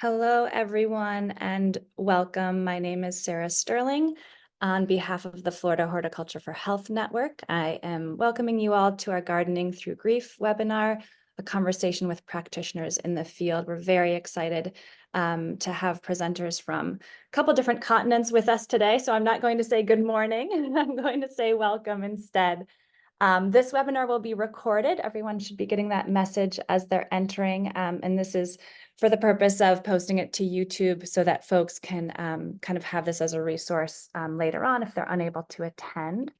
Hello, everyone, and welcome. My name is Sarah Sterling. On behalf of the Florida Horticulture for Health Network, I am welcoming you all to our Gardening Through Grief webinar, a conversation with practitioners in the field. We're very excited to have presenters from a couple different continents with us today, so I'm not going to say good morning, I'm going to say welcome instead. This webinar will be recorded. Everyone should be getting that message as they're entering, and this is for the purpose of posting it to YouTube so that folks can kind of have this as a resource later on if they're unable to attend.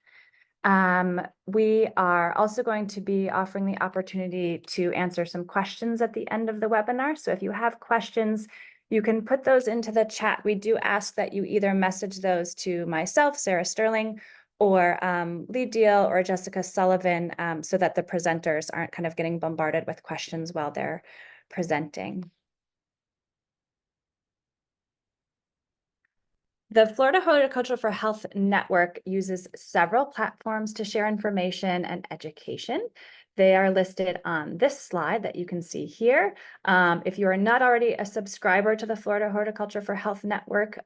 We are also going to be offering the opportunity to answer some questions at the end of the webinar. So if you have questions, you can put those into the chat. We do ask that you either message those to myself, Sarah Sterling, or Lee Deal or Jessica Sullivan, so that the presenters aren't kind of getting bombarded with questions while they're presenting. The Florida Horticulture for Health Network uses several platforms to share information and education. They are listed on this slide that you can see here. If you are not already a subscriber to the Florida Horticulture for Health Network,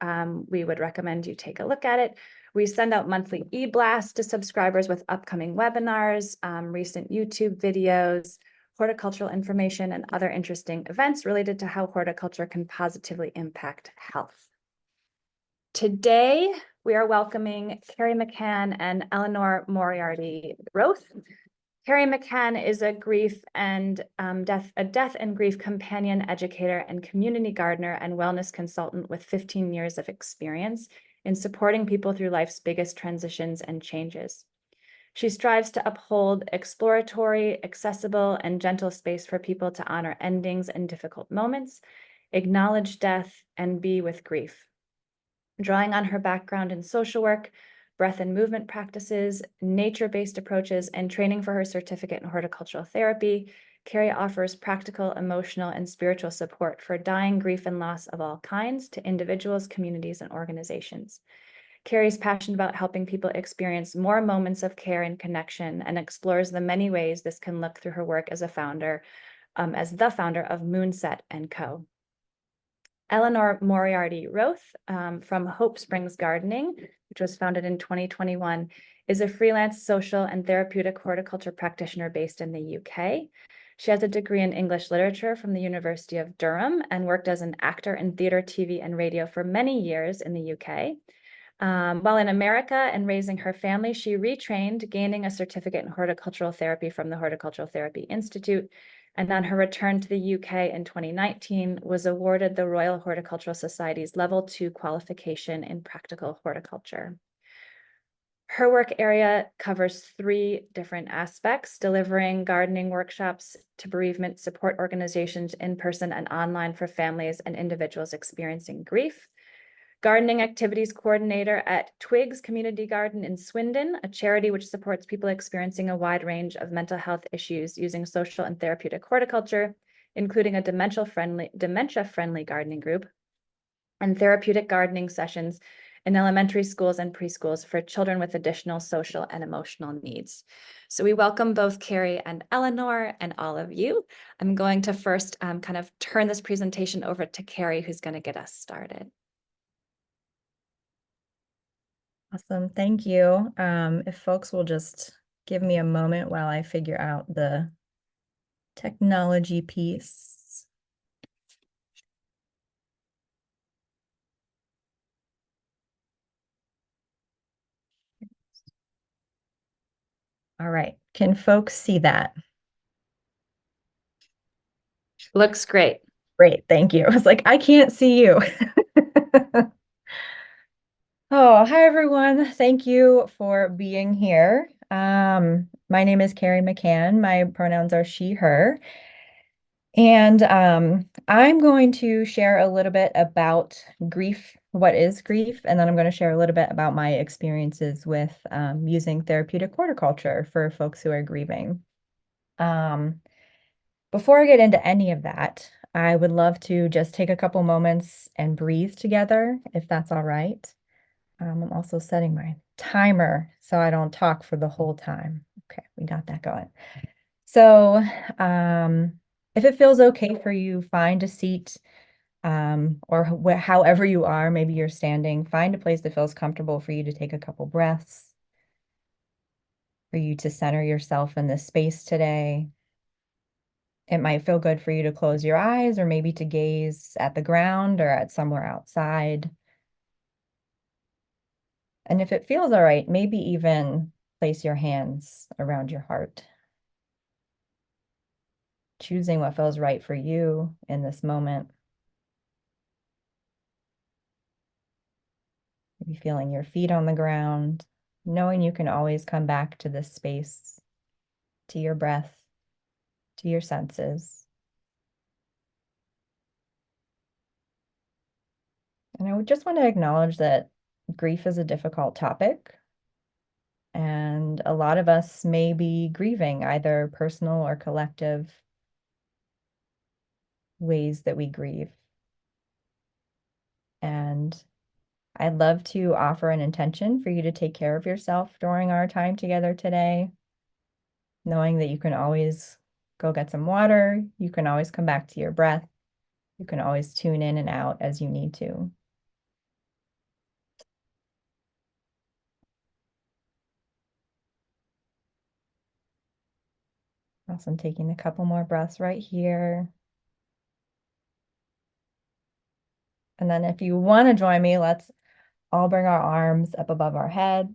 we would recommend you take a look at it. We send out monthly e-blasts to subscribers with upcoming webinars, recent YouTube videos, horticultural information, and other interesting events related to how horticulture can positively impact health. Today, we are welcoming Carrie McCann and Eleanor Moriarty Wroath. Carrie McCann is a death and grief companion educator and community gardener and wellness consultant with 15 years of experience in supporting people through life's biggest transitions and changes. She strives to uphold exploratory, accessible, and gentle space for people to honor endings and difficult moments, acknowledge death, and be with grief. Drawing on her background in social work, breath and movement practices, nature-based approaches, and training for her certificate in horticultural therapy, Carrie offers practical, emotional, and spiritual support for dying, grief, and loss of all kinds to individuals, communities, and organizations. Carrie's passionate about helping people experience more moments of care and connection and explores the many ways this can look through her work as the founder of Moonset & Co. Eleanor Moriarty Wroath from Hope Springs Gardening, which was founded in 2021, is a freelance social and therapeutic horticulture practitioner based in the UK. She has a degree in English literature from the University of Durham and worked as an actor in theater, TV, and radio for many years in the UK. While in America and raising her family, she retrained, gaining a certificate in horticultural therapy from the Horticultural Therapy Institute, and on her return to the UK in 2019, was awarded the Royal Horticultural Society's Level 2 qualification in practical horticulture. Her work area covers 3 different aspects: delivering gardening workshops to bereavement support organizations in person and online for families and individuals experiencing grief, gardening activities coordinator at Twigs Community Garden in Swindon, a charity which supports people experiencing a wide range of mental health issues using social and therapeutic horticulture, including a dementia-friendly gardening group, and therapeutic gardening sessions in elementary schools and preschools for children with additional social and emotional needs. So we welcome both Carrie and Eleanor and all of you. I'm going to first kind of turn this presentation over to Carrie, who's going to get us started. Awesome, thank you. If folks will just give me a moment while I figure out the technology piece. All right, can folks see that? Looks great. Great, thank you. I was like, I can't see you. Oh, hi everyone. Thank you for being here. My name is Carrie McCann. My pronouns are she, her. And I'm going to share a little bit about grief, what is grief, and then I'm going to share a little bit about my experiences with using therapeutic horticulture for folks who are grieving. Before I get into any of that, I would love to just take a couple moments and breathe together, if that's all right. I'm also setting my timer so I don't talk for the whole time. Okay, we got that going. So if it feels okay for you, find a seat or however you are, maybe you're standing, find a place that feels comfortable for you to take a couple breaths, for you to center yourself in this space today. It might feel good for you to close your eyes or maybe to gaze at the ground or at somewhere outside. And if it feels all right, maybe even place your hands around your heart, choosing what feels right for you in this moment. Maybe feeling your feet on the ground, knowing you can always come back to this space, to your breath, to your senses. And I would just want to acknowledge that grief is a difficult topic. And a lot of us may be grieving, either personal or collective ways that we grieve. And I'd love to offer an intention for you to take care of yourself during our time together today, knowing that you can always go get some water, you can always come back to your breath, you can always tune in and out as you need to. Awesome. Taking a couple more breaths right here. And then if you want to join me, let's all bring our arms up above our head.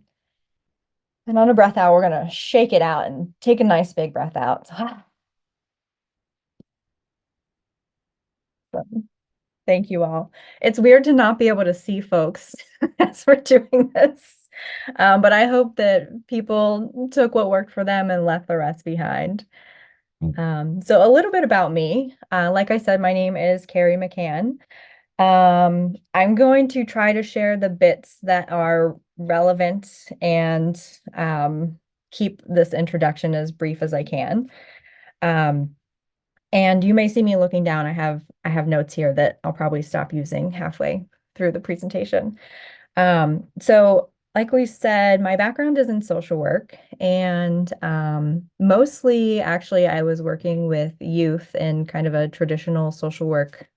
And on a breath out, we're going to shake it out and take a nice big breath out. So, thank you all. It's weird to not be able to see folks as we're doing this. But I hope that people took what worked for them and left the rest behind. So a little bit about me. Like I said, my name is Carrie McCann. I'm going to try to share the bits that are relevant and keep this introduction as brief as I can. And you may see me looking down. I have notes here that I'll probably stop using halfway through the presentation. So like we said, my background is in social work, and mostly actually I was working with youth in kind of a traditional social work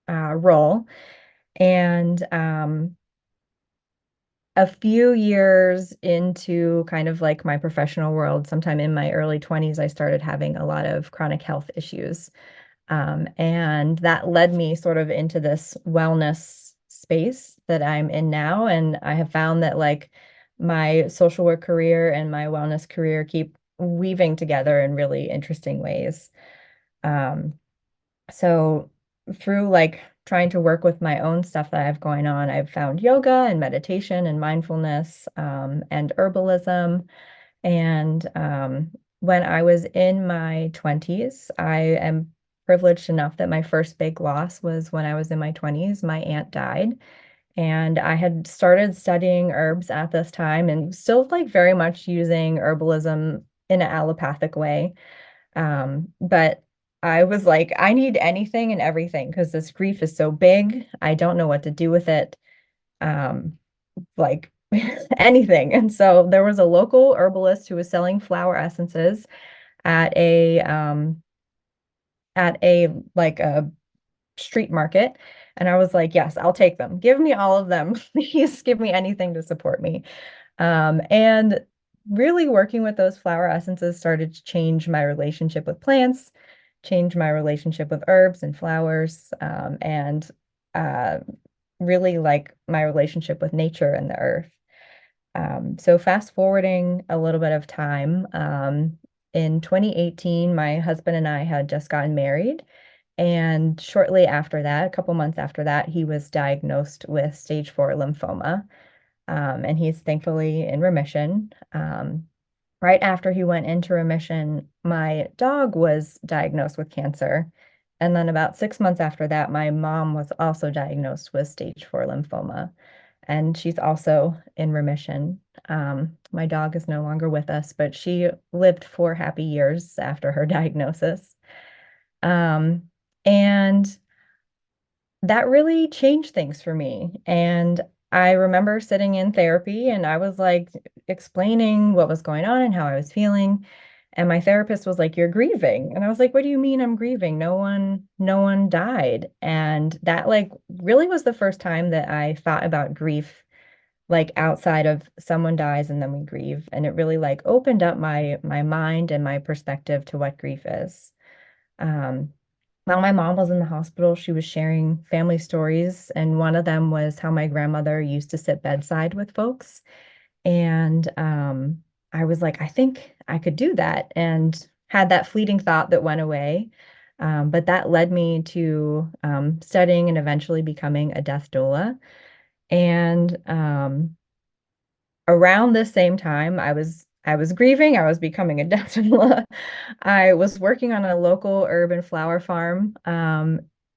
role. And a few years into kind of like my professional world, sometime in my early 20s, I started having a lot of chronic health issues. And that led me sort of into this wellness space that I'm in now. And I have found that like my social work career and my wellness career keep weaving together in really interesting ways. Um, so through like trying to work with my own stuff that I have going on, I've found yoga and meditation and mindfulness, and herbalism. And when I was in my 20s, I am privileged enough that my first big loss was when I was in my 20s. My aunt died, and I had started studying herbs at this time and still like very much using herbalism in an allopathic way. But I was like, I need anything and everything because this grief is so big. I don't know what to do with it. Like anything. And so there was a local herbalist who was selling flower essences at a like a street market. And I was like, yes, I'll take them. Give me all of them. Please give me anything to support me. And really working with those flower essences started to change my relationship with plants, change my relationship with herbs and flowers, and uh, really like my relationship with nature and the earth. So fast forwarding a little bit of time, in 2018, my husband and I had just gotten married. And shortly after that, a couple months after that, he was diagnosed with stage 4 lymphoma. And he's thankfully in remission. Right after he went into remission, my dog was diagnosed with cancer. And then about 6 months after that, my mom was also diagnosed with stage 4 lymphoma. And she's also in remission. My dog is no longer with us, but she lived 4 happy years after her diagnosis. And that really changed things for me. And I remember sitting in therapy and I was like explaining what was going on and how I was feeling. And my therapist was like, "You're grieving." And I was like, "What do you mean I'm grieving? No one died." And that like really was the first time that I thought about grief like outside of someone dies and then we grieve. And it really like opened up my mind and my perspective to what grief is. Um, while my mom was in the hospital, she was sharing family stories, and one of them was how my grandmother used to sit bedside with folks. And I was like, I think I could do that, and had that fleeting thought that went away. But that led me to studying and eventually becoming a death doula. And around the same time I was grieving, I was becoming a death doula. I was working on a local urban flower farm,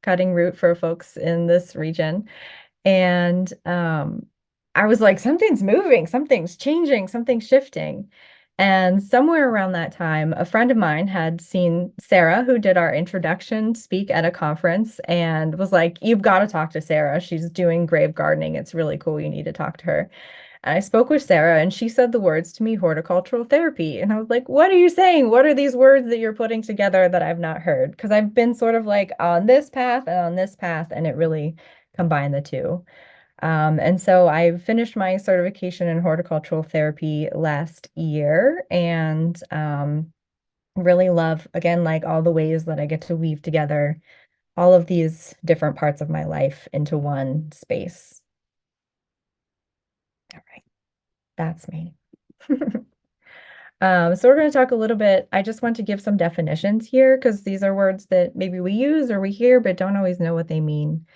cutting root for folks in this region. And I was like, something's moving, something's changing, something's shifting. And somewhere around that time, a friend of mine had seen Sarah, who did our introduction, speak at a conference and was like, "You've got to talk to Sarah. She's doing grave gardening. It's really cool. You need to talk to her." And I spoke with Sarah, and she said the words to me, horticultural therapy. And I was like, "What are you saying? What are these words that you're putting together that I've not heard?" Because I've been sort of like on this path and on this path, and it really combined the two. And so I finished my certification in horticultural therapy last year, and really love, again, like all the ways that I get to weave together all of these different parts of my life into one space. All right, that's me. So we're going to talk a little bit. I just want to give some definitions here because these are words that maybe we use or we hear, but don't always know what they mean.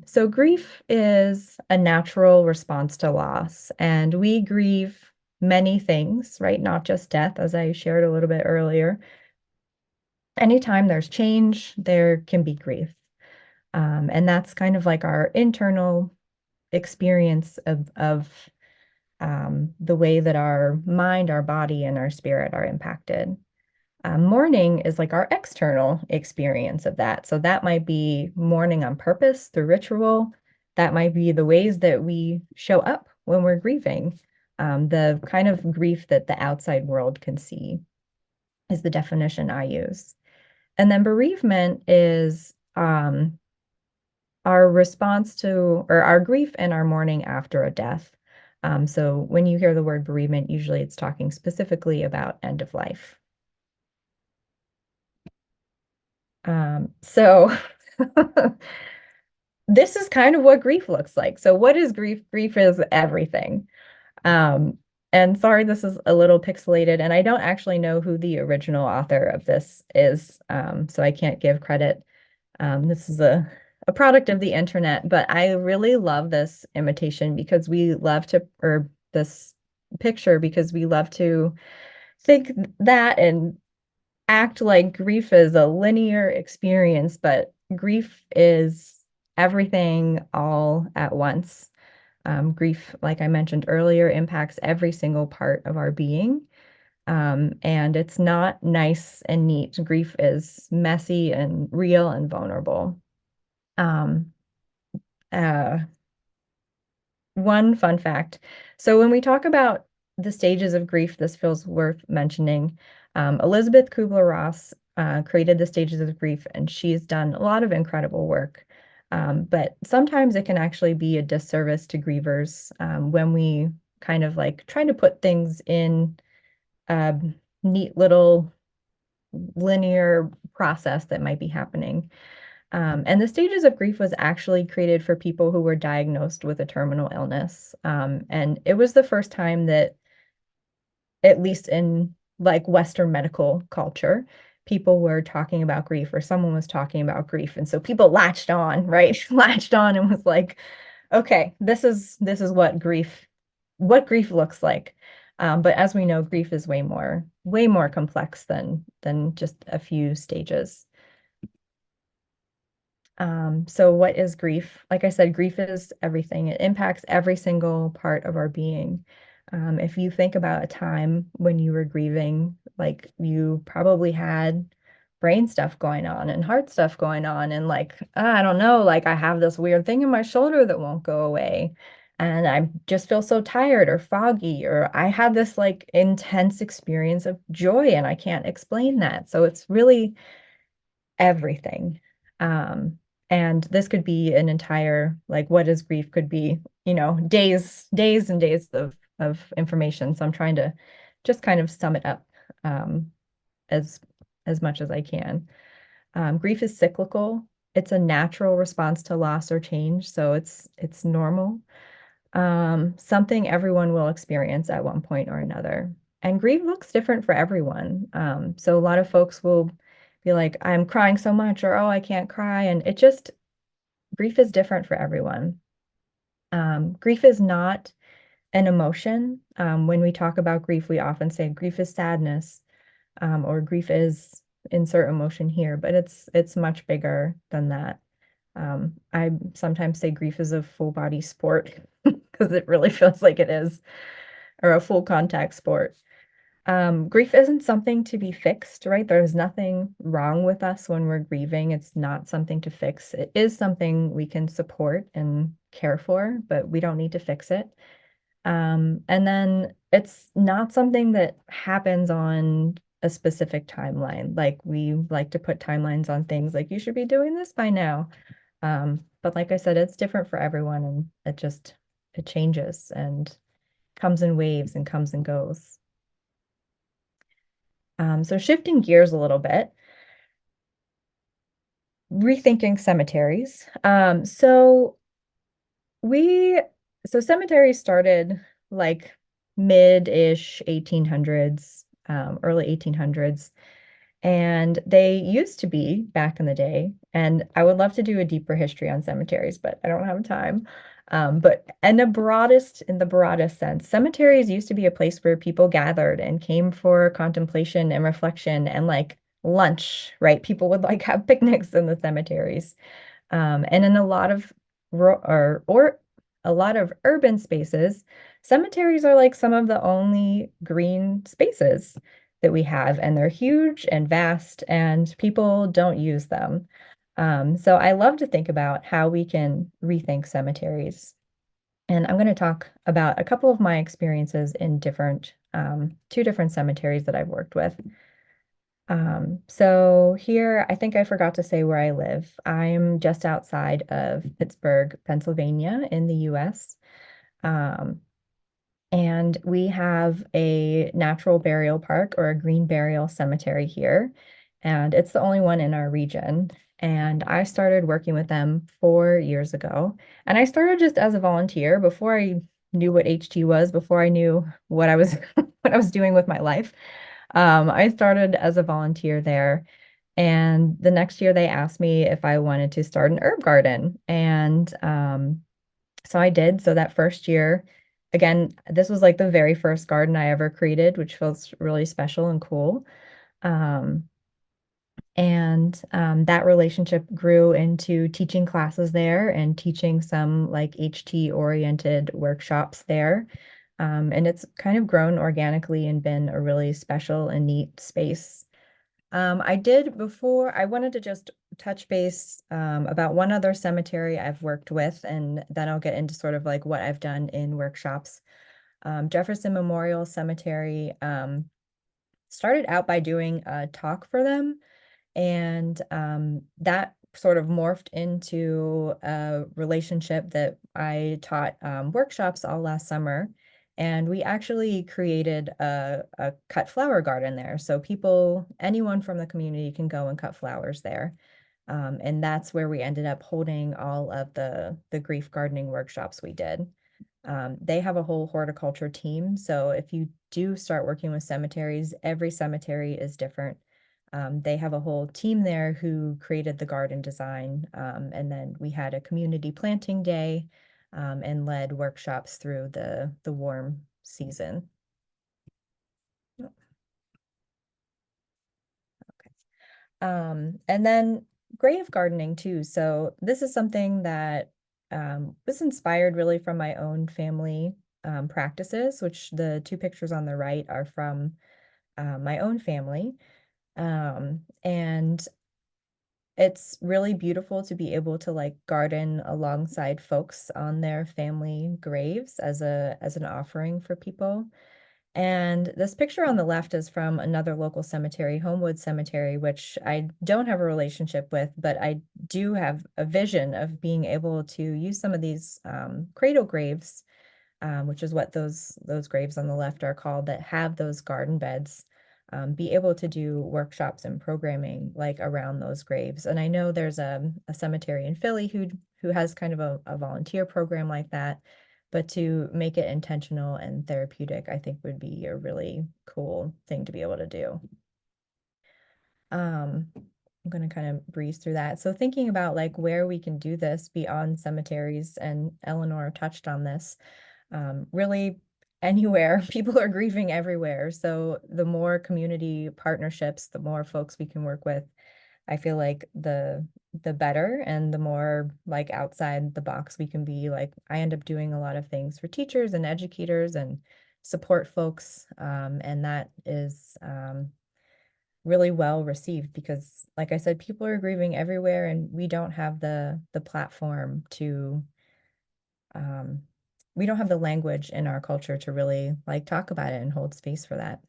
So grief is a natural response to loss, and we grieve many things, right? Not just death, as I shared a little bit earlier. Anytime there's change, there can be grief. And that's kind of like our internal experience of the way that our mind, our body, and our spirit are impacted. Mourning is like our external experience of that. So that might be mourning on purpose through ritual. That might be the ways that we show up when we're grieving. The kind of grief that the outside world can see is the definition I use. And then bereavement is our response to, or our grief and our mourning after a death. So when you hear the word bereavement, usually it's talking specifically about end of life. So this is kind of what grief looks like. So what is grief? Grief is everything. Um, and sorry, this is a little pixelated, and I don't actually know who the original author of this is, so I can't give credit. This is a product of the internet, but I really love this imitation because we love to, or this picture because we love to think that and act like grief is a linear experience, but grief is everything all at once. Grief, like I mentioned earlier, impacts every single part of our being. And it's not nice and neat. Grief is messy and real and vulnerable. Um, uh, One fun fact. So when we talk about the stages of grief, this feels worth mentioning. Elizabeth Kubler-Ross created the stages of grief, and she's done a lot of incredible work. But sometimes it can actually be a disservice to grievers when we kind of like try to put things in a neat little linear process that might be happening. And the stages of grief was actually created for people who were diagnosed with a terminal illness. And it was the first time that, at least in like Western medical culture, people were talking about grief or someone was talking about grief. And so people latched on, right? Latched on and was like, okay, this is what grief looks like. But as we know, grief is way more complex than just a few stages. So what is grief? Like I said, grief is everything. It impacts every single part of our being. If you think about a time when you were grieving, like you probably had brain stuff going on and heart stuff going on, and like, I don't know, like I have this weird thing in my shoulder that won't go away. and I just feel so tired or foggy, or I had this like intense experience of joy and I can't explain that. So it's really everything. Um, and this could be an entire, like, what is grief could be, days and days of information. So I'm trying to just kind of sum it up um, as as much as I can. Grief is cyclical. It's a natural response to loss or change, so it's normal. Something everyone will experience at one point or another. And grief looks different for everyone. So a lot of folks will be like, I'm crying so much, or oh, I can't cry. And grief is different for everyone. Grief is not an emotion. When we talk about grief, we often say grief is sadness, or grief is insert emotion here, but it's much bigger than that. I sometimes say grief is a full body sport because it really feels like it is, or a full contact sport. Grief isn't something to be fixed, right? There's nothing wrong with us when we're grieving. It's not something to fix. It is something we can support and care for, but we don't need to fix it. And then it's not something that happens on a specific timeline. Like we like to put timelines on things like you should be doing this by now. But like I said, it's different for everyone and it changes and comes in waves and comes and goes. So shifting gears a little bit, rethinking cemeteries. We, so cemeteries started like mid-ish 1800s, early 1800s. And they used to be back in the day, and I would love to do a deeper history on cemeteries, but I don't have time. But in the broadest sense, cemeteries used to be a place where people gathered and came for contemplation and reflection and like lunch, right? People would like have picnics in the cemeteries. And in a lot of or a lot of urban spaces, cemeteries are like some of the only green spaces that we have, and they're huge and vast, and people don't use them. So I love to think about how we can rethink cemeteries. And I'm going to talk about a couple of my experiences in two different cemeteries that I've worked with. So here, I think I forgot to say where I live. I'm just outside of Pittsburgh, Pennsylvania, in the US. Um, and we have a natural burial park or a green burial cemetery here. And it's the only one in our region. And I started working with them 4 years ago. And I started just as a volunteer before I knew what HT was, before I knew what I was what I was doing with my life. I started as a volunteer there. And the next year they asked me if I wanted to start an herb garden. And so I did. So that first year, again, this was like the very first garden I ever created, which feels really special and cool. Um, and that relationship grew into teaching classes there and teaching some like HT oriented workshops there. And it's kind of grown organically and been a really special and neat space. I wanted to just touch base about one other cemetery I've worked with, and then I'll get into sort of like what I've done in workshops. Jefferson Memorial Cemetery started out by doing a talk for them, and that sort of morphed into a relationship that I taught workshops all last summer. And we actually created a cut flower garden there. So anyone from the community can go and cut flowers there. And that's where we ended up holding all of the grief gardening workshops we did. They have a whole horticulture team. So if you do start working with cemeteries, every cemetery is different. They have a whole team there who created the garden design. And then we had a community planting day and led workshops through the warm season. Okay. And then grave gardening too. So this is something that was inspired really from my own family practices, which the two pictures on the right are from my own family. And it's really beautiful to be able to like garden alongside folks on their family graves as an offering for people. And this picture on the left is from another local cemetery, Homewood Cemetery, which I don't have a relationship with, but I do have a vision of being able to use some of these cradle graves, which is what those graves on the left are called, that have those garden beds, be able to do workshops and programming like around those graves. And I know there's a cemetery in Philly who has kind of a volunteer program like that. But to make it intentional and therapeutic, I think would be a really cool thing to be able to do. I'm going to kind of breeze through that. So thinking about like where we can do this beyond cemeteries, and Eleanor touched on this, really anywhere. People are grieving everywhere. So the more community partnerships, the more folks we can work with, I feel like the better, and the more like outside the box we can be. Like I end up doing a lot of things for teachers and educators and support folks. And that is really well received because like I said, people are grieving everywhere and we don't have the platform to um, we don't have the language in our culture to really like talk about it and hold space for that.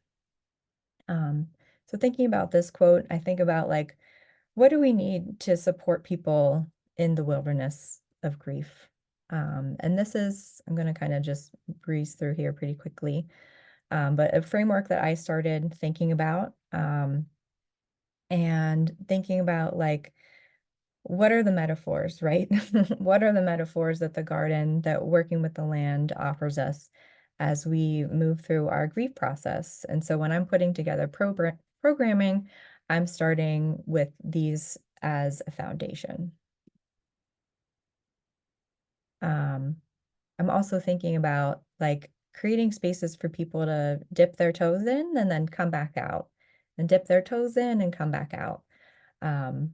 Um, so thinking about this quote, I think about like, what do we need to support people in the wilderness of grief? And this is, I'm going to kind of just breeze through here pretty quickly, but a framework that I started thinking about, and thinking about like, what are the metaphors, right? What are the metaphors that the garden, that working with the land offers us as we move through our grief process? And so when I'm putting together programming, I'm starting with these as a foundation. Um, I'm also thinking about like creating spaces for people to dip their toes in and then come back out, and dip their toes in and come back out. Um,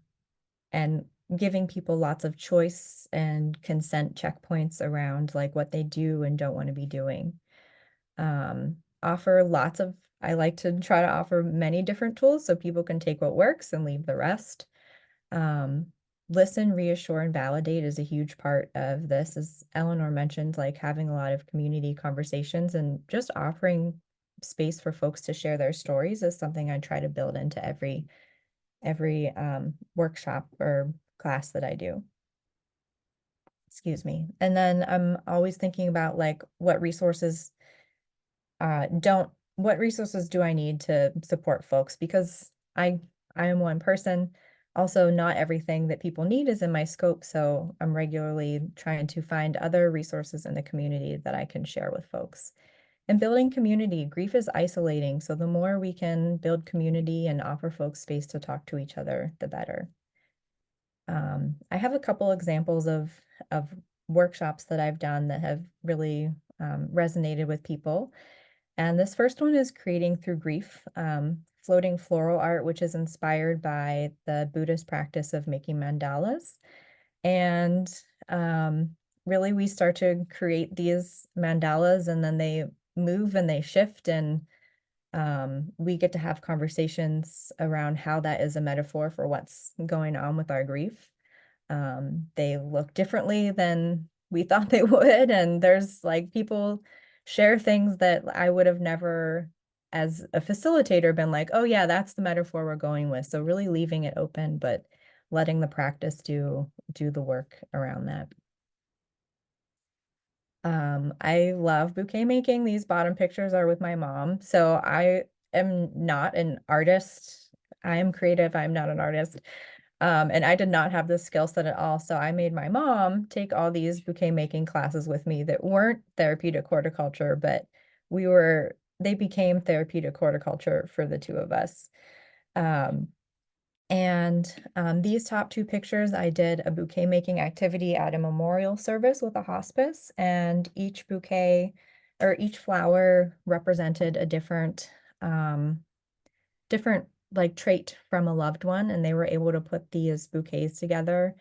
and giving people lots of choice and consent checkpoints around like what they do and don't want to be doing. Offer lots of, I like to try to offer many different tools so people can take what works and leave the rest. Um, Listen, reassure, and validate is a huge part of this. As Eleanor mentioned, like having a lot of community conversations and just offering space for folks to share their stories is something I try to build into every workshop or class that I do. Excuse me. And then I'm always thinking about like don't what resources do I need to support folks, because I am one person. Also, not everything that people need is in my scope, so I'm regularly trying to find other resources in the community that I can share with folks. And building community, grief is isolating, so the more we can build community and offer folks space to talk to each other, the better. I have a couple examples of workshops that I've done that have really resonated with people. And this first one is creating through grief, floating floral art, which is inspired by the Buddhist practice of making mandalas. And really, we start to create these mandalas, and then they move and they shift, and we get to have conversations around how that is a metaphor for what's going on with our grief. They look differently than we thought they would, and there's like people share things that I would have never, as a facilitator, been like, oh yeah, that's the metaphor we're going with. So really leaving it open, but letting the practice do the work around that. I love bouquet making. These bottom pictures are with my mom. So I am not an artist. I am creative. I'm not an artist. And I did not have this skill set at all. So I made my mom take all these bouquet making classes with me that weren't therapeutic horticulture, but they became therapeutic horticulture for the two of us. Um, and these top two pictures, I did a bouquet making activity at a memorial service with a hospice, and each bouquet or each flower represented a different like trait from a loved one, and they were able to put these bouquets together.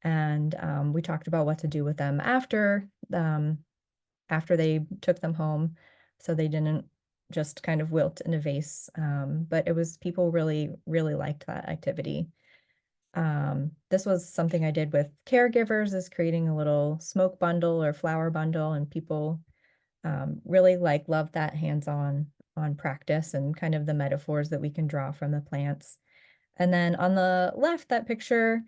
And we talked about what to do with them after they took them home, so they didn't just kind of wilt in a vase. But it was people really, really liked that activity. This was something I did with caregivers, is creating a little smoke bundle or flower bundle, and people really love that hands-on practice and kind of the metaphors that we can draw from the plants. And then on the left, that picture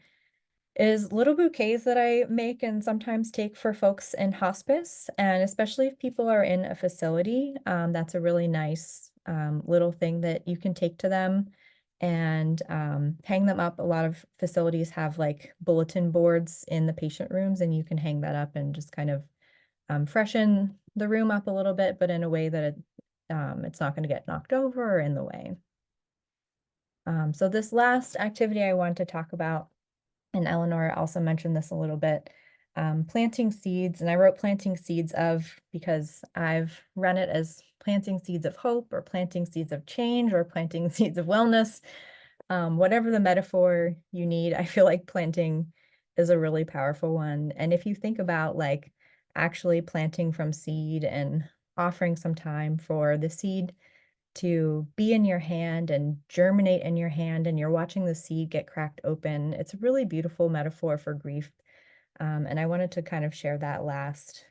is little bouquets that I make and sometimes take for folks in hospice, and especially if people are in a facility, that's a really nice little thing that you can take to them and hang them up. A lot of facilities have like bulletin boards in the patient rooms, and you can hang that up and just kind of freshen the room up a little bit, but in a way that it's not going to get knocked over or in the way. So this last activity I want to talk about, and Eleanor also mentioned this a little bit, planting seeds. And I wrote planting seeds of because I've run it as planting seeds of hope or planting seeds of change or planting seeds of wellness. Whatever the metaphor you need, I feel like planting is a really powerful one. And if you think about like actually planting from seed and offering some time for the seed to be in your hand and germinate in your hand, and you're watching the seed get cracked open. It's a really beautiful metaphor for grief. And I wanted to kind of share that last,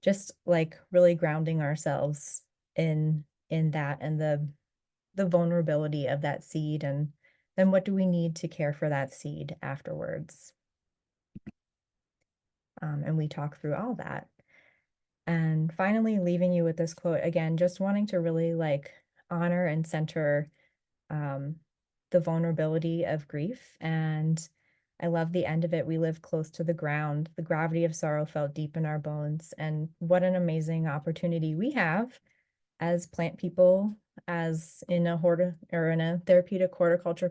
just like really grounding ourselves in that and the vulnerability of that seed, and then what do we need to care for that seed afterwards. And we talk through all that. And finally, leaving you with this quote again, just wanting to really like honor and center the vulnerability of grief. And I love the end of it. We live close to the ground. The gravity of sorrow felt deep in our bones. And what an amazing opportunity we have as plant people, as in a in a therapeutic horticulture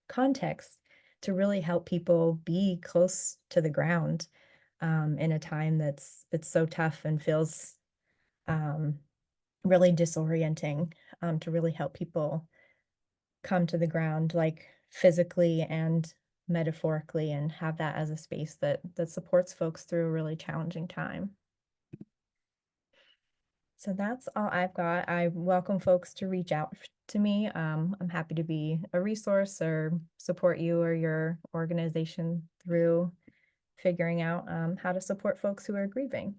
context to really help people be close to the ground in a time that's so tough and feels really disorienting, to really help people come to the ground, like physically and metaphorically, and have that as a space that supports folks through a really challenging time. So that's all I've got. I welcome folks to reach out to me. I'm happy to be a resource or support you or your organization through figuring out how to support folks who are grieving.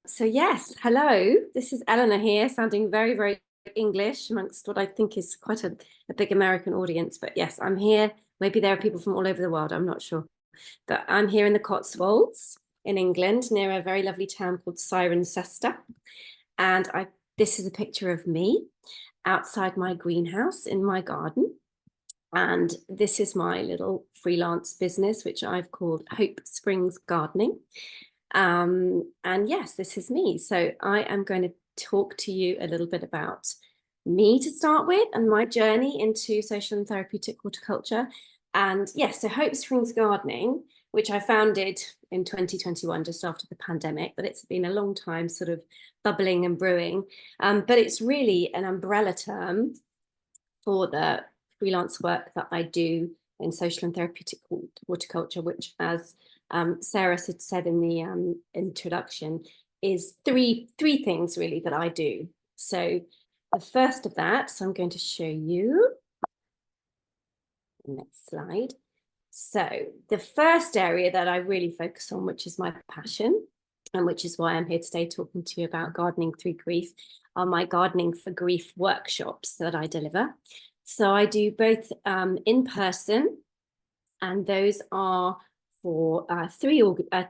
So yes, hello, this is Eleanor here, sounding very, very English amongst what I think is quite a big American audience. But yes, I'm here. Maybe there are people from all over the world, I'm not sure. But I'm here in the Cotswolds in England, near a very lovely town called Cirencester. And this is a picture of me outside my greenhouse in my garden. And this is my little freelance business, which I've called Hope Springs Gardening. And yes, this is me. So I am going to talk to you a little bit about me to start with and my journey into social and therapeutic horticulture. And yes, so Hope Springs Gardening, which I founded in 2021, just after the pandemic, but it's been a long time sort of bubbling and brewing. But it's really an umbrella term for the freelance work that I do in social and therapeutic horticulture, which, as Sarah had said in the introduction, is three things really that I do. So the first of that, so I'm going to show you the next slide. So the first area that I really focus on, which is my passion, and which is why I'm here today talking to you about gardening through grief, are my gardening for grief workshops that I deliver. So I do both in person, and those are for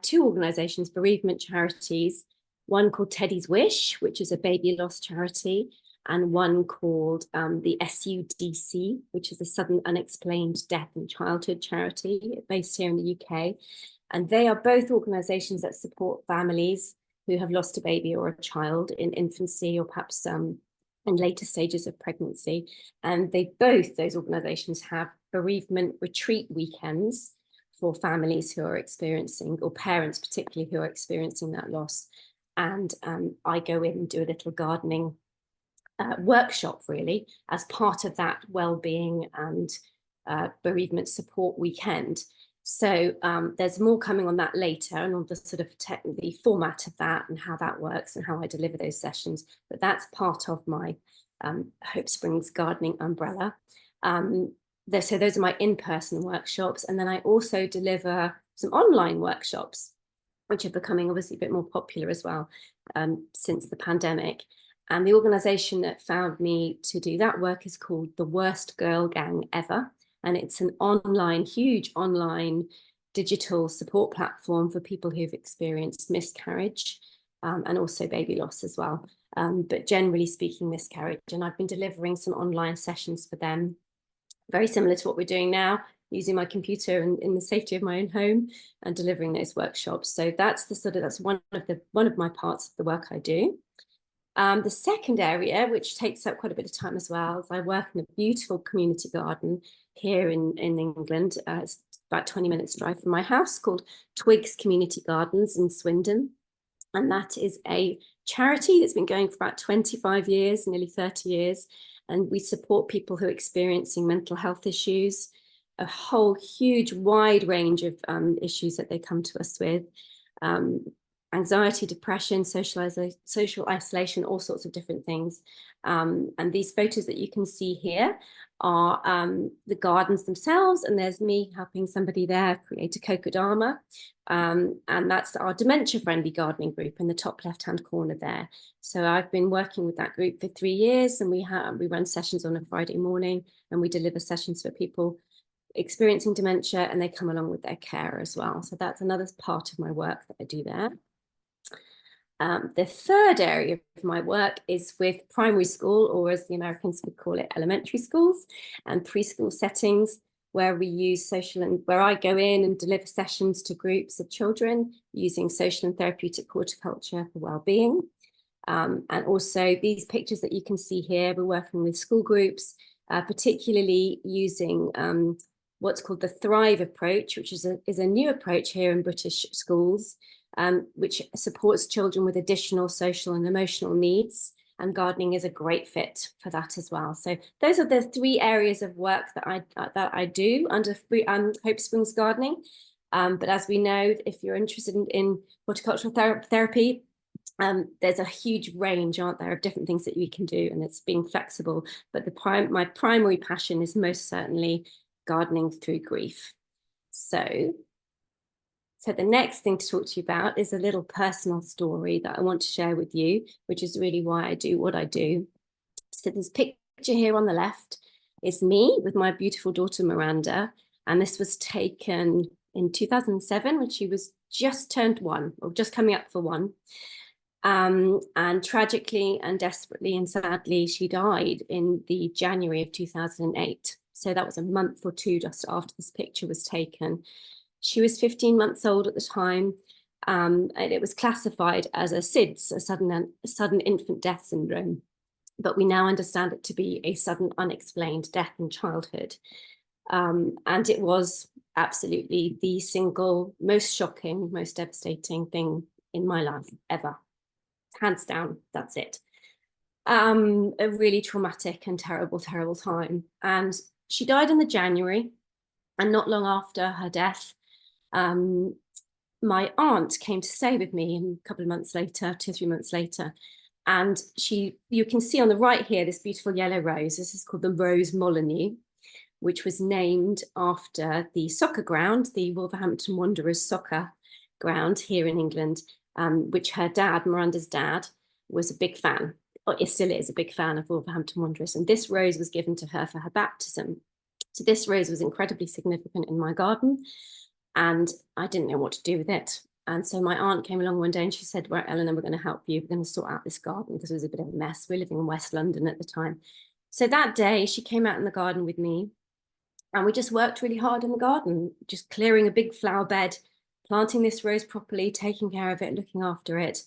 two organizations, bereavement charities, one called Teddy's Wish, which is a baby loss charity, and one called the SUDC, which is the Sudden Unexplained Death in Childhood charity based here in the UK. And they are both organizations that support families who have lost a baby or a child in infancy, or perhaps in later stages of pregnancy. And those organizations have bereavement retreat weekends for families who are experiencing, or parents particularly, who are experiencing that loss. And I go in and do a little gardening workshop really as part of that well-being and bereavement support weekend. So there's more coming on that later, and on the sort of the format of that and how that works and how I deliver those sessions. But that's part of my Hope Springs Gardening umbrella. So those are my in-person workshops. And then I also deliver some online workshops, which are becoming obviously a bit more popular as well since the pandemic. And the organization that found me to do that work is called The Worst Girl Gang Ever. And it's an online, huge online digital support platform for people who've experienced miscarriage and also baby loss as well. But generally speaking, miscarriage. And I've been delivering some online sessions for them, very similar to what we're doing now, using my computer in the safety of my own home and delivering those workshops. So that's one of my parts of the work I do. The second area, which takes up quite a bit of time as well, is I work in a beautiful community garden here in England. It's about 20 minutes drive from my house, called Twigs Community Gardens in Swindon. And that is a charity that's been going for about 25 years, nearly 30 years. And we support people who are experiencing mental health issues, a whole huge wide range of issues that they come to us with. Anxiety, depression, social isolation, all sorts of different things. And these photos that you can see here are the gardens themselves, and there's me helping somebody there create a kokedama. And that's our dementia-friendly gardening group in the top left-hand corner there. So I've been working with that group for 3 years, and we run sessions on a Friday morning, and we deliver sessions for people experiencing dementia, and they come along with their care as well. So that's another part of my work that I do there. The third area of my work is with primary school, or as the Americans would call it, elementary schools and preschool settings, where we use where I go in and deliver sessions to groups of children using social and therapeutic horticulture for well-being. And also these pictures that you can see here, we're working with school groups, particularly using what's called the Thrive approach, which is a new approach here in British schools, which supports children with additional social and emotional needs. And gardening is a great fit for that as well. So those are the 3 areas of work that I do under Hope Springs Gardening. But as we know, if you're interested in horticultural therapy, there's a huge range, aren't there, of different things that we can do, and it's being flexible. But my primary passion is most certainly gardening through grief. So the next thing to talk to you about is a little personal story that I want to share with you, which is really why I do what I do. So this picture here on the left is me with my beautiful daughter, Miranda. And this was taken in 2007 when she was just turned 1, or just coming up for 1. And tragically and desperately and sadly, she died in the January of 2008. So that was a month or 2 just after this picture was taken. She was 15 months old at the time, and it was classified as a SIDS, a sudden infant death syndrome. But we now understand it to be a sudden unexplained death in childhood. And it was absolutely the single most shocking, most devastating thing in my life ever. Hands down, that's it. A really traumatic and terrible, terrible time. And she died in the January, and not long after her death, my aunt came to stay with me a couple of months later, 2 or 3 months later. And you can see on the right here, this beautiful yellow rose. This is called the Rose Molyneux, which was named after the soccer ground, the Wolverhampton Wanderers soccer ground here in England, which her dad, Miranda's dad, was a big fan, or still is a big fan of Wolverhampton Wanderers. And this rose was given to her for her baptism. So this rose was incredibly significant in my garden, and I didn't know what to do with it. And so my aunt came along one day and she said, well, Eleanor, we're going to help you. We're going to sort out this garden, because it was a bit of a mess. We're living in West London at the time. So that day she came out in the garden with me, and we just worked really hard in the garden, just clearing a big flower bed, planting this rose properly, taking care of it, looking after it.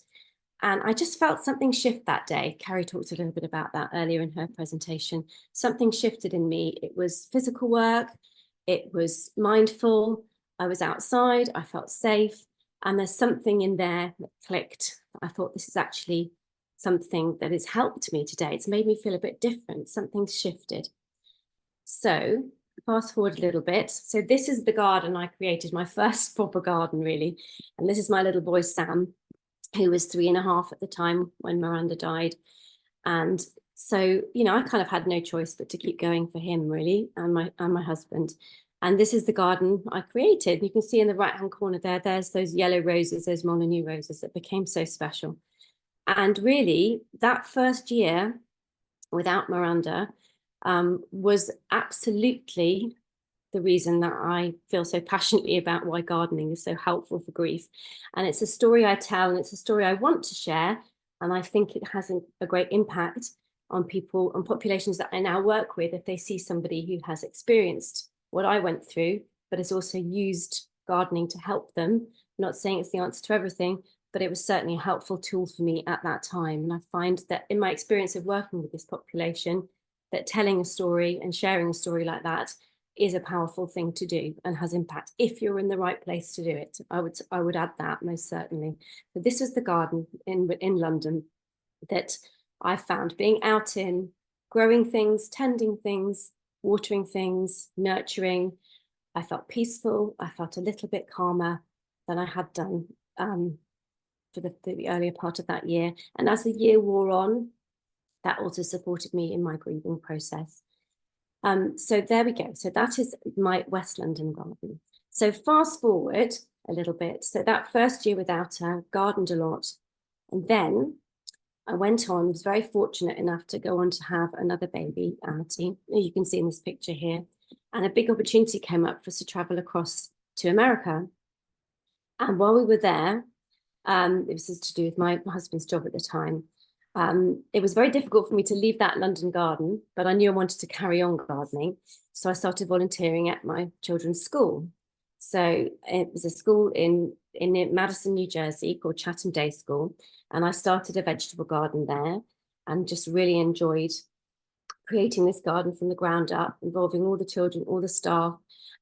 And I just felt something shift that day. Carrie talked a little bit about that earlier in her presentation. Something shifted in me. It was physical work. It was mindful. I was outside. I felt safe. And there's something in there that clicked. I thought, this is actually something that has helped me today. It's made me feel a bit different. Something's shifted. So fast forward a little bit. So this is the garden I created, my first proper garden, really. And this is my little boy, Sam, who was 3.5 at the time when Miranda died. And So, you know, I kind of had no choice but to keep going for him, really, and my husband. And this is the garden I created. You can see in the right-hand corner there, there's those yellow roses, those Molyneux roses that became so special. And really, that first year without Miranda was absolutely the reason that I feel so passionately about why gardening is so helpful for grief. And it's a story I tell, and it's a story I want to share. And I think it has a great impact on people, on populations that I now work with, if they see somebody who has experienced what I went through, but has also used gardening to help them. I'm not saying it's the answer to everything, but it was certainly a helpful tool for me at that time. And I find that in my experience of working with this population, that telling a story and sharing a story like that is a powerful thing to do and has impact if you're in the right place to do it. I would add that most certainly. But this is the garden in London that I found being out in, growing things, tending things, watering things, nurturing. I felt peaceful. I felt a little bit calmer than I had done for the earlier part of that year. And as the year wore on, that also supported me in my grieving process. So there we go. So that is my West London garden. So fast forward a little bit. So that first year without her, gardened a lot. And then I went on, was very fortunate enough to go on to have another baby, Amity. You can see in this picture here. And a big opportunity came up for us to travel across to America. And while we were there, it was to do with my husband's job at the time. It was very difficult for me to leave that London garden, but I knew I wanted to carry on gardening. So I started volunteering at my children's school. So it was a school in Madison, New Jersey called Chatham Day School. And I started a vegetable garden there and just really enjoyed creating this garden from the ground up, involving all the children, all the staff.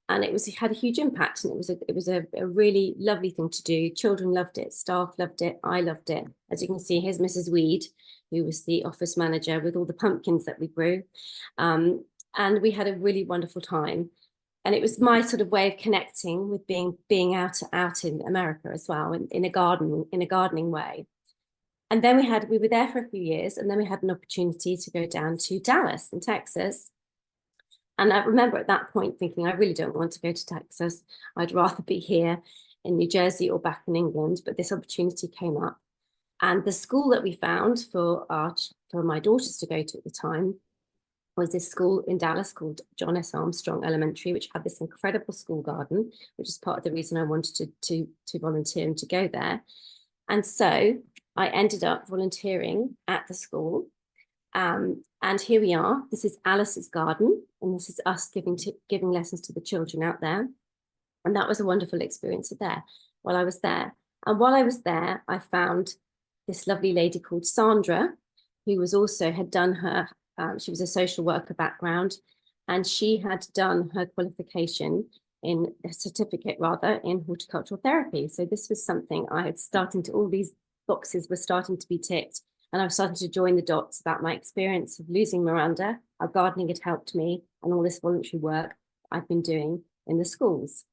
And it had a huge impact, and it was a really lovely thing to do. Children loved it, staff loved it, I loved it. As you can see, here's Mrs. Weed, who was the office manager, with all the pumpkins that we grew. And we had a really wonderful time. And it was my sort of way of connecting with being out in America as well, in a gardening way. And then we were there for a few years, and then we had an opportunity to go down to Dallas in Texas. And I remember at that point thinking, I really don't want to go to Texas. I'd rather be here in New Jersey or back in England. But this opportunity came up. And the school that we found for my daughters to go to at the time was this school in Dallas called John S. Armstrong Elementary, which had this incredible school garden, which is part of the reason I wanted to volunteer and to go there. And so I ended up volunteering at the school. And here we are. This is Alice's garden, and this is us giving lessons to the children out there. And that was a wonderful experience there while I was there. And while I was there, I found this lovely lady called Sandra, who had done her, she was a social worker background, and she had done her qualification in a certificate rather in horticultural therapy. So this was something all these boxes were starting to be ticked. And I was starting to join the dots about my experience of losing Miranda, how gardening had helped me, and all this voluntary work I've been doing in the schools.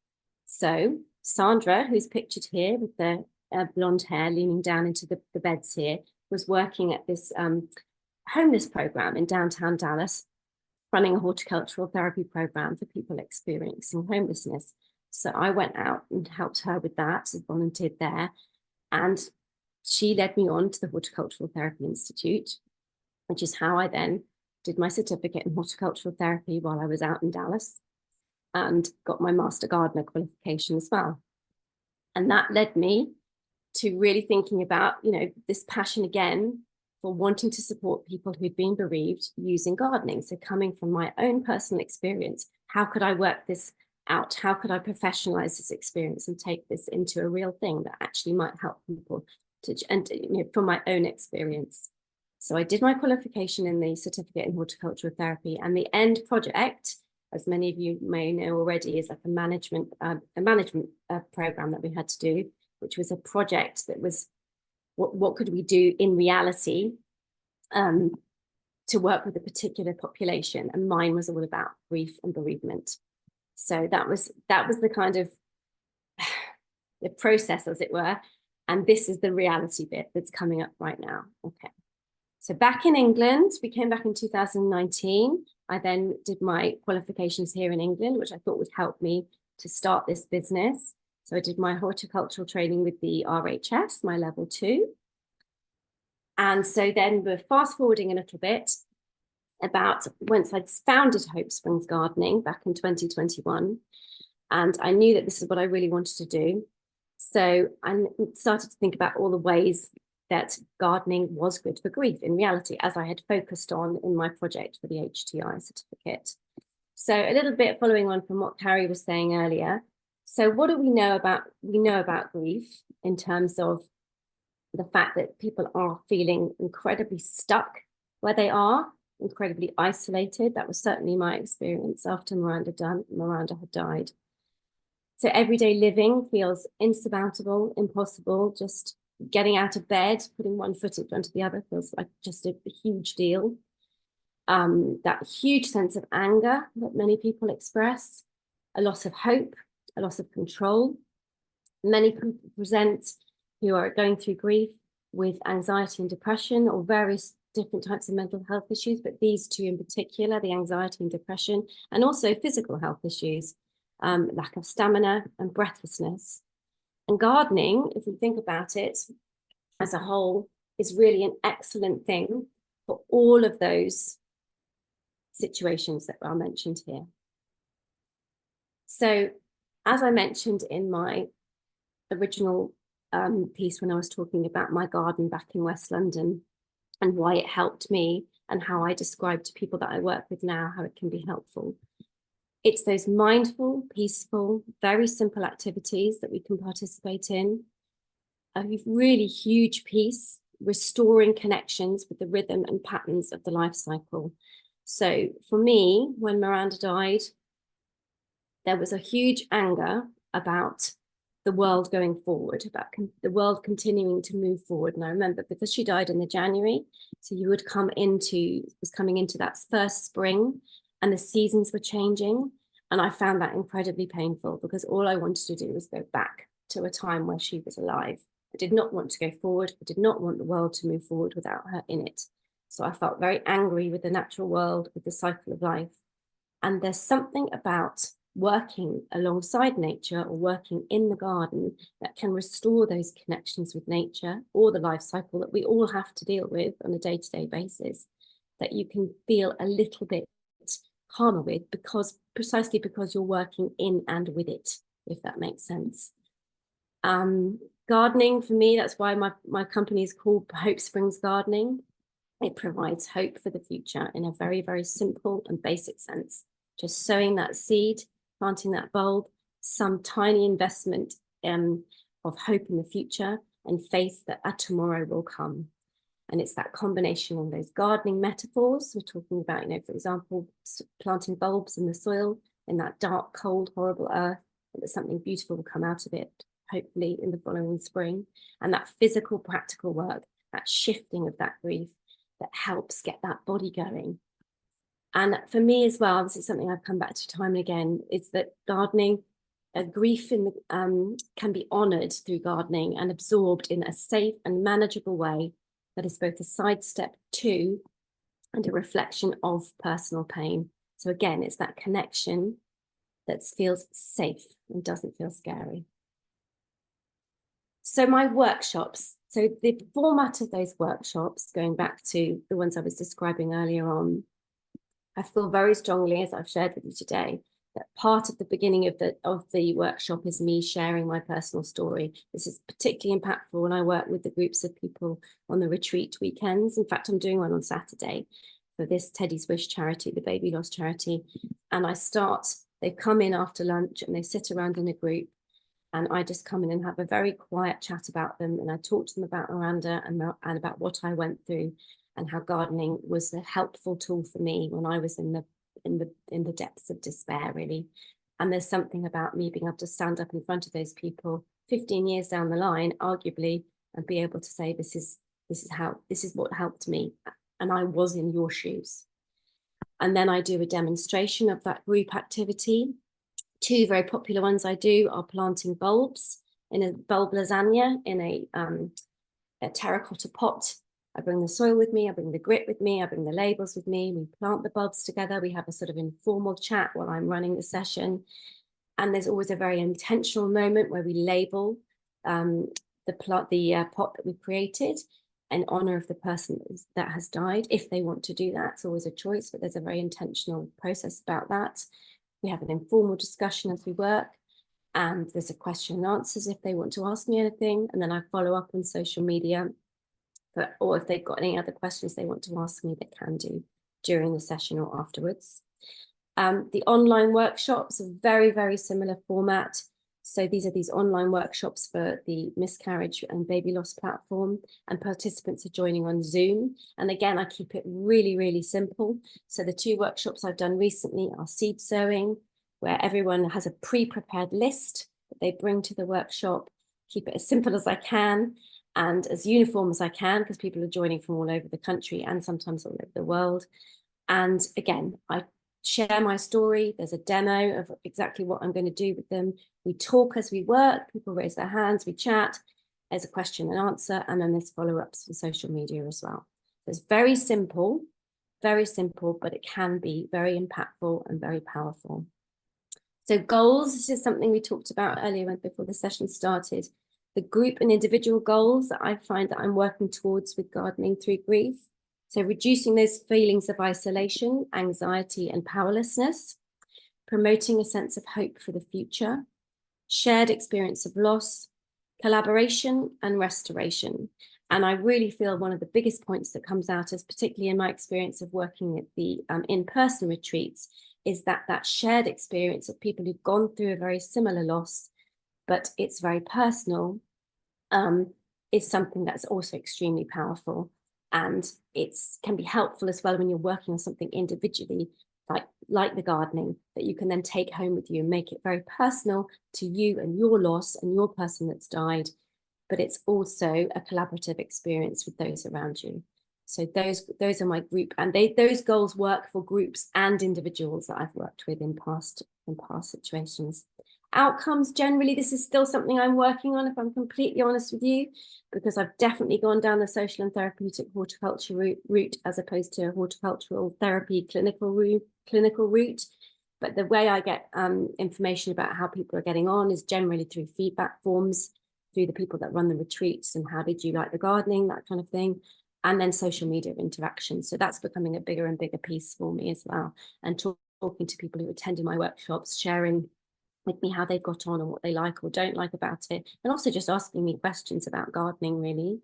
So Sandra, who's pictured here with the blonde hair leaning down into the beds here, was working at this homeless program in downtown Dallas, running a horticultural therapy program for people experiencing homelessness. So I went out and helped her with that, volunteered there. And she led me on to the Horticultural Therapy Institute, which is how I then did my certificate in horticultural therapy while I was out in Dallas, and got my Master Gardener qualification as well. And that led me to really thinking about, this passion again for wanting to support people who'd been bereaved using gardening. So coming from my own personal experience, how could I work this out? How could I professionalize this experience and take this into a real thing that actually might help people? From my own experience. So I did my qualification in the certificate in horticultural therapy, and the end project, as many of you may know already, is like a management program that we had to do, which was a project that was what could we do in reality to work with a particular population, and mine was all about grief and bereavement. So that was the kind of the process, as it were. And this is the reality bit that's coming up right now. Okay. So back in England, we came back in 2019. I then did my qualifications here in England, which I thought would help me to start this business. So I did my horticultural training with the RHS, my level 2. And so then we're fast forwarding a little bit about once I'd founded Hope Springs Gardening back in 2021. And I knew that this is what I really wanted to do. So I started to think about all the ways that gardening was good for grief in reality, as I had focused on in my project for the HTI certificate. So a little bit following on from what Carrie was saying earlier. So what do we know about? We know about grief in terms of the fact that people are feeling incredibly stuck where they are, incredibly isolated. That was certainly my experience after Miranda had died. So everyday living feels insurmountable, impossible. Just getting out of bed, putting one foot in front of the other feels like just a huge deal. That huge sense of anger that many people express, a loss of hope, a loss of control. Many people present who are going through grief with anxiety and depression or various different types of mental health issues, but these two in particular, the anxiety and depression, and also physical health issues, lack of stamina and breathlessness. And gardening, if we think about it as a whole, is really an excellent thing for all of those situations that are mentioned here. So, as I mentioned in my original piece when I was talking about my garden back in West London and why it helped me and how I describe to people that I work with now how it can be helpful. It's those mindful, peaceful, very simple activities that we can participate in. A really huge piece, restoring connections with the rhythm and patterns of the life cycle. So for me, when Miranda died, there was a huge anger about the world going forward, about the world continuing to move forward. And I remember because she died in the January, so you would coming into that first spring and the seasons were changing. And I found that incredibly painful because all I wanted to do was go back to a time where she was alive. I did not want to go forward. I did not want the world to move forward without her in it. So I felt very angry with the natural world, with the cycle of life. And there's something about working alongside nature or working in the garden that can restore those connections with nature or the life cycle that we all have to deal with on a day-to-day basis, that you can feel a little bit calmer with precisely because you're working in and with it, if that makes sense. Gardening for me, that's why my company is called Hope Springs Gardening. It provides hope for the future in a very, very simple and basic sense. Just sowing that seed, planting that bulb, some tiny investment of hope in the future and faith that a tomorrow will come. And it's that combination of those gardening metaphors. We're talking about, for example, planting bulbs in the soil, in that dark, cold, horrible earth, and that something beautiful will come out of it, hopefully in the following spring. And that physical, practical work, that shifting of that grief that helps get that body going. And for me as well, this is something I've come back to time and again, is that gardening, grief can be honoured through gardening and absorbed in a safe and manageable way that is both a sidestep to and a reflection of personal pain. So again, it's that connection that feels safe and doesn't feel scary. So my workshops, so the format of those workshops, going back to the ones I was describing earlier on, I feel very strongly, as I've shared with you today, that part of the beginning of the workshop is me sharing my personal story. This is particularly impactful when I work with the groups of people on the retreat weekends. In fact, I'm doing one on Saturday for this Teddy's Wish charity, the baby loss charity. And they come in after lunch and they sit around in a group. And I just come in and have a very quiet chat about them. And I talk to them about Miranda and about what I went through and how gardening was a helpful tool for me when I was in the depths of despair, really. And there's something about me being able to stand up in front of those people 15 years down the line, arguably, and be able to say, this is what helped me. And I was in your shoes. And then I do a demonstration of that group activity. Two very popular ones I do are planting bulbs in a bulb lasagna in a terracotta pot I bring the soil with me, I bring the grit with me, I bring the labels with me, we plant the bulbs together, we have a sort of informal chat while I'm running the session. And there's always a very intentional moment where we label the pot that we've created in honor of the person that has died. If they want to do that, it's always a choice, but there's a very intentional process about that. We have an informal discussion as we work, and there's a question and answers if they want to ask me anything, and then I follow up on social media, or if they've got any other questions they want to ask me, they can do during the session or afterwards. The online workshops are very, very similar format. So these are these online workshops for the miscarriage and baby loss platform, and participants are joining on Zoom. And again, I keep it really, really simple. So the 2 workshops I've done recently are seed sowing, where everyone has a pre-prepared list that they bring to the workshop, keep it as simple as I can and as uniform as I can, because people are joining from all over the country and sometimes all over the world. And again, I share my story. There's a demo of exactly what I'm going to do with them. We talk as we work, people raise their hands, we chat, there's a question and answer, and then there's follow-ups from social media as well. So it's very simple, but it can be very impactful and very powerful. So goals, this is something we talked about earlier before the session started. The group and individual goals that I find that I'm working towards with Gardening Through Grief. So reducing those feelings of isolation, anxiety, and powerlessness, promoting a sense of hope for the future, shared experience of loss, collaboration, and restoration. And I really feel one of the biggest points that comes out, as particularly in my experience of working at the in-person retreats, is that shared experience of people who've gone through a very similar loss, but it's very personal, is something that's also extremely powerful. And it can be helpful as well when you're working on something individually, like the gardening, that you can then take home with you and make it very personal to you and your loss and your person that's died. But it's also a collaborative experience with those around you. So those are my group, and those goals work for groups and individuals that I've worked with in past situations. Outcomes, generally, this is still something I'm working on, if I'm completely honest with you, because I've definitely gone down the social and therapeutic horticulture route as opposed to a horticultural therapy clinical route. But the way I get information about how people are getting on is generally through feedback forms, through the people that run the retreats and how did you like the gardening, that kind of thing. And then social media interaction. So that's becoming a bigger and bigger piece for me as well. And talking to people who attended my workshops, sharing with me how they've got on and what they like or don't like about it. And also just asking me questions about gardening, really.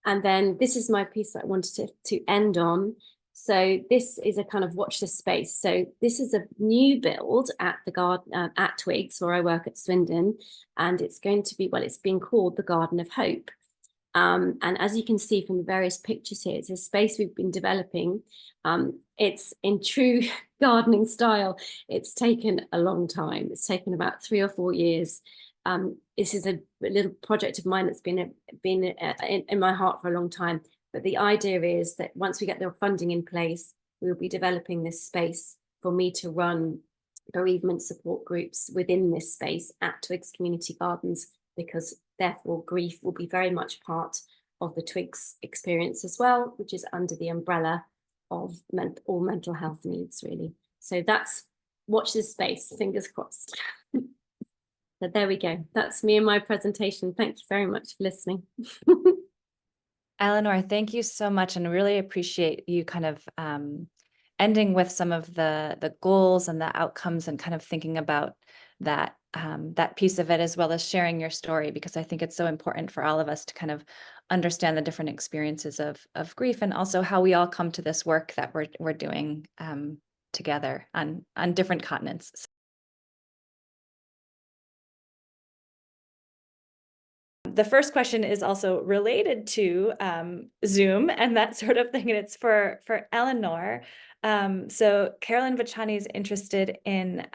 And then this is my piece that I wanted to end on. So this is a kind of watch this space. So this is a new build at the garden at Twigs, where I work at Swindon. And it's going to be, well, it's been called the Garden of Hope. And as you can see from the various pictures here, it's a space we've been developing. It's in true gardening style. It's taken a long time. It's taken about 3 or 4 years. This is a little project of mine that's been in my heart for a long time. But the idea is that once we get the funding in place, we'll be developing this space for me to run bereavement support groups within this space at Twigs Community Gardens, because therefore grief will be very much part of the Twigs experience as well, which is under the umbrella of all mental health needs, really. So that's, watch this space, fingers crossed. So there we go. That's me and my presentation. Thank you very much for listening. Eleanor, thank you so much, and really appreciate you kind of ending with some of the goals and the outcomes, and kind of thinking about that that piece of it, as well as sharing your story, because I think it's so important for all of us to kind of understand the different experiences of grief, and also how we all come to this work that we're doing together on different continents. The first question is also related to Zoom and that sort of thing, and it's for Eleanor. So Carolyn Vachani is interested in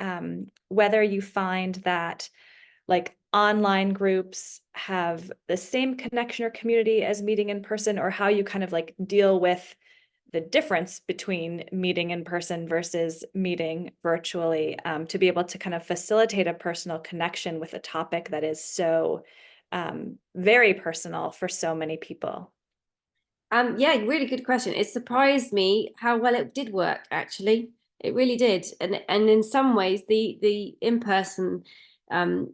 whether you find that like online groups have the same connection or community as meeting in person, or how you kind of like deal with the difference between meeting in person versus meeting virtually, to be able to kind of facilitate a personal connection with a topic that is so very personal for so many people. Yeah, really good question. It surprised me how well it did work, actually. It really did. And in some ways the in-person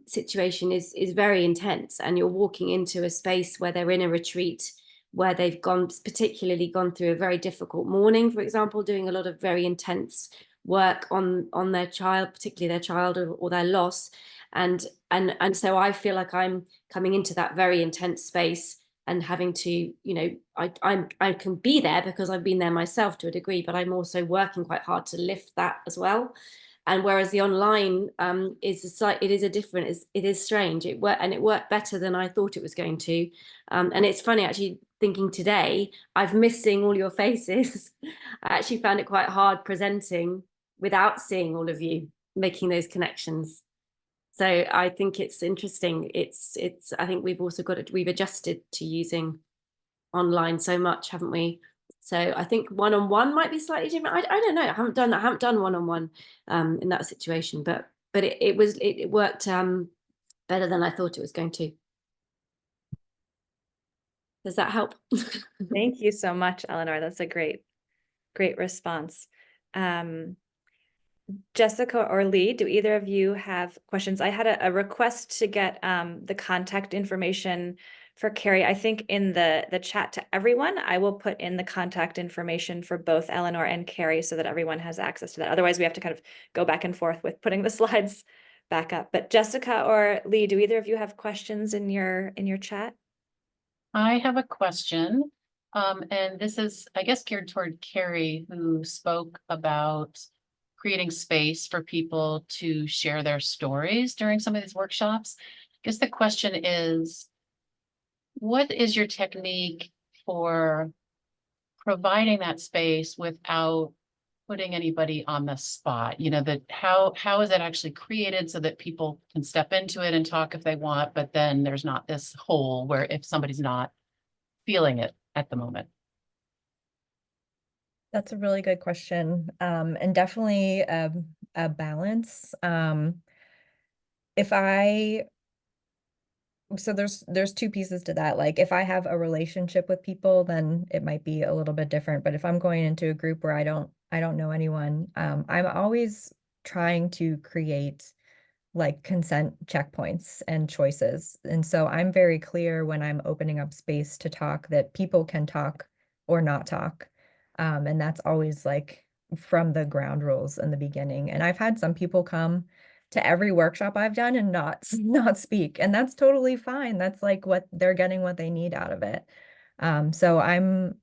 situation is very intense, and you're walking into a space where they're in a retreat, where they've particularly gone through a very difficult morning, for example, doing a lot of very intense work on their child, particularly their child, or their loss. And so I feel like I'm coming into that very intense space and having to, I can be there because I've been there myself to a degree, but I'm also working quite hard to lift that as well. And whereas the online it is strange. It worked better than I thought it was going to. And it's funny actually thinking today, I've missed seeing all your faces. I actually found it quite hard presenting without seeing all of you, making those connections. So I think it's interesting. I think we've adjusted to using online so much, haven't we? So I think one-on-one might be slightly different. I don't know. I haven't done one-on-one in that situation, but it worked better than I thought it was going to. Does that help? Thank you so much, Eleanor. That's a great response. Jessica or Lee, do either of you have questions? I had a request to get the contact information for Carrie. I think in the chat to everyone, I will put in the contact information for both Eleanor and Carrie so that everyone has access to that. Otherwise, we have to kind of go back and forth with putting the slides back up. But Jessica or Lee, do either of you have questions in your chat? I have a question, and this is, I guess, geared toward Carrie, who spoke about creating space for people to share their stories during some of these workshops. I guess the question is, what is your technique for providing that space without putting anybody on the spot? That how is it actually created so that people can step into it and talk if they want, but then there's not this hole where if somebody's not feeling it at the moment? That's a really good question, and definitely a balance. If I So there's two pieces to that. Like if I have a relationship with people, then it might be a little bit different. But if I'm going into a group where I don't know anyone, I'm always trying to create like consent checkpoints and choices. And so I'm very clear when I'm opening up space to talk that people can talk or not talk. And that's always like from the ground rules in the beginning. And I've had some people come to every workshop I've done and not speak. And that's totally fine. That's like what they're getting, what they need out of it. So I'm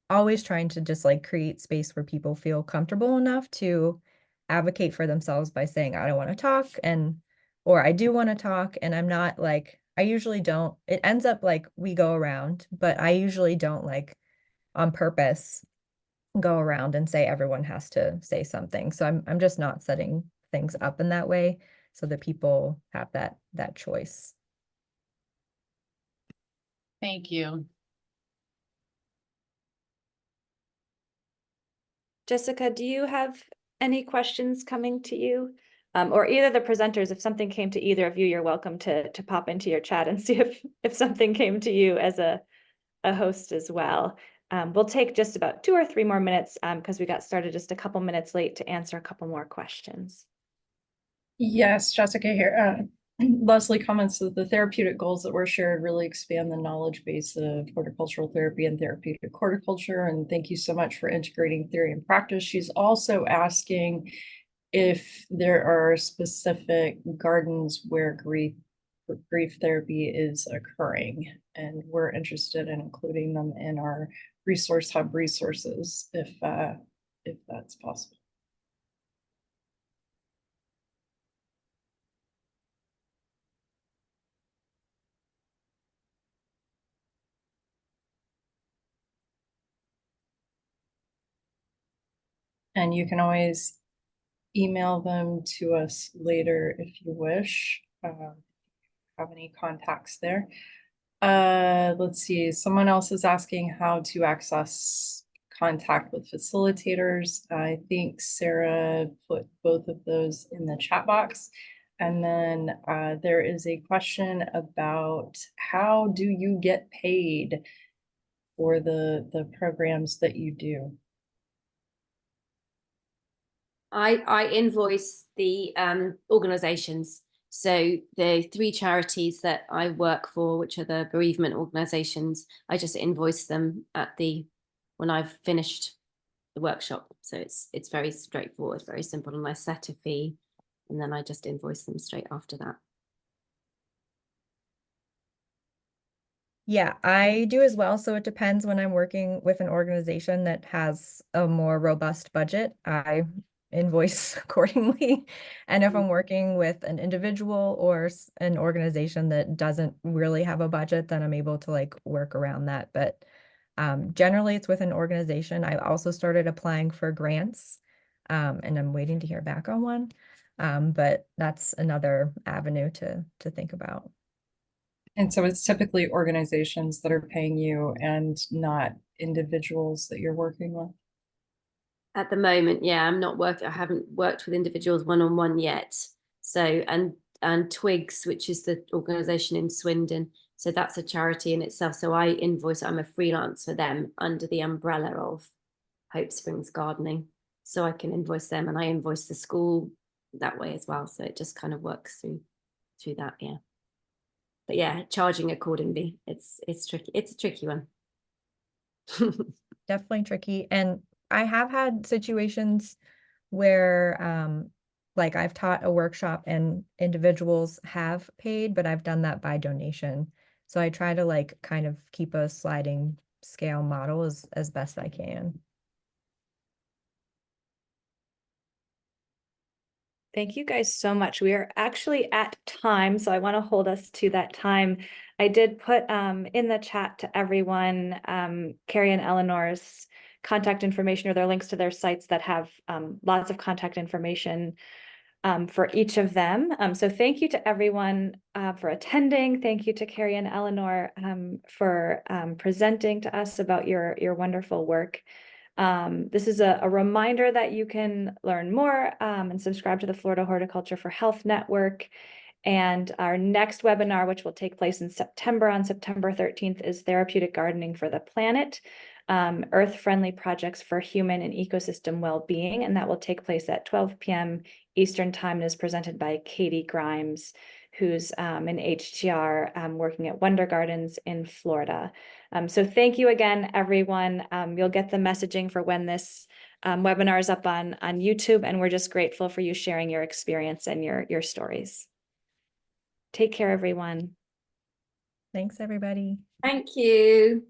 always trying to just like create space where people feel comfortable enough to advocate for themselves by saying, I don't want to talk, or I do want to talk. And I'm not like, I usually don't, it ends up like we go around, but I usually don't like on purpose go around and say everyone has to say something. So I'm just not setting things up in that way so that people have that choice. Thank you. Jessica, do you have any questions coming to you? Or either the presenters, if something came to either of you, you're welcome to pop into your chat and see if something came to you as a host as well. We'll take just about 2 or 3 more minutes because we got started just a couple minutes late to answer a couple more questions. Yes, Jessica here. Leslie comments that the therapeutic goals that were shared really expand the knowledge base of horticultural therapy and therapeutic horticulture. And thank you so much for integrating theory and practice. She's also asking if there are specific gardens where grief therapy is occurring. And we're interested in including them in our resource hub resources if that's possible. And you can always email them to us later if you wish. Have any contacts there. Let's see, someone else is asking how to access contact with facilitators. I think Sarah put both of those in the chat box. And then there is a question about how do you get paid for the programs that you do? I invoice the organizations. So the 3 charities that I work for, which are the bereavement organizations, I just invoice them when I've finished the workshop. So it's very straightforward, very simple, and I set a fee, and then I just invoice them straight after that. Yeah, I do as well. So it depends. When I'm working with an organization that has a more robust budget, I invoice accordingly. And if I'm working with an individual or an organization that doesn't really have a budget, then I'm able to like work around that. But generally it's with an organization. I also started applying for grants, and I'm waiting to hear back on one. But that's another avenue to think about. And so it's typically organizations that are paying you and not individuals that you're working with? At the moment, yeah, I haven't worked with individuals one-on-one yet. So, and Twigs, which is the organization in Swindon, so that's a charity in itself. So I'm a freelance for them under the umbrella of Hope Springs Gardening. So I can invoice them, and I invoice the school that way as well. So it just kind of works through that, yeah. But yeah, charging accordingly, it's tricky. It's a tricky one. Definitely tricky. And I have had situations where like I've taught a workshop and individuals have paid, but I've done that by donation. So I try to like kind of keep a sliding scale model as best I can. Thank you guys so much. We are actually at time, so I want to hold us to that time. I did put in the chat to everyone Carrie and Eleanor's contact information, or their links to their sites that have lots of contact information for each of them. So thank you to everyone for attending. Thank you to Carrie and Eleanor for presenting to us about your wonderful work. This is a reminder that you can learn more and subscribe to the Florida Horticulture for Health Network. And our next webinar, which will take place in September, on September 13th, is Therapeutic Gardening for the Planet, Earth-Friendly Projects for Human and Ecosystem Well-Being. And that will take place at 12 p.m. Eastern Time, and is presented by Katie Grimes, who's an HTR working at Wonder Gardens in Florida. So thank you again, everyone. You'll get the messaging for when this webinar is up on YouTube, and we're just grateful for you sharing your experience and your stories. Take care, everyone. Thanks, everybody. Thank you.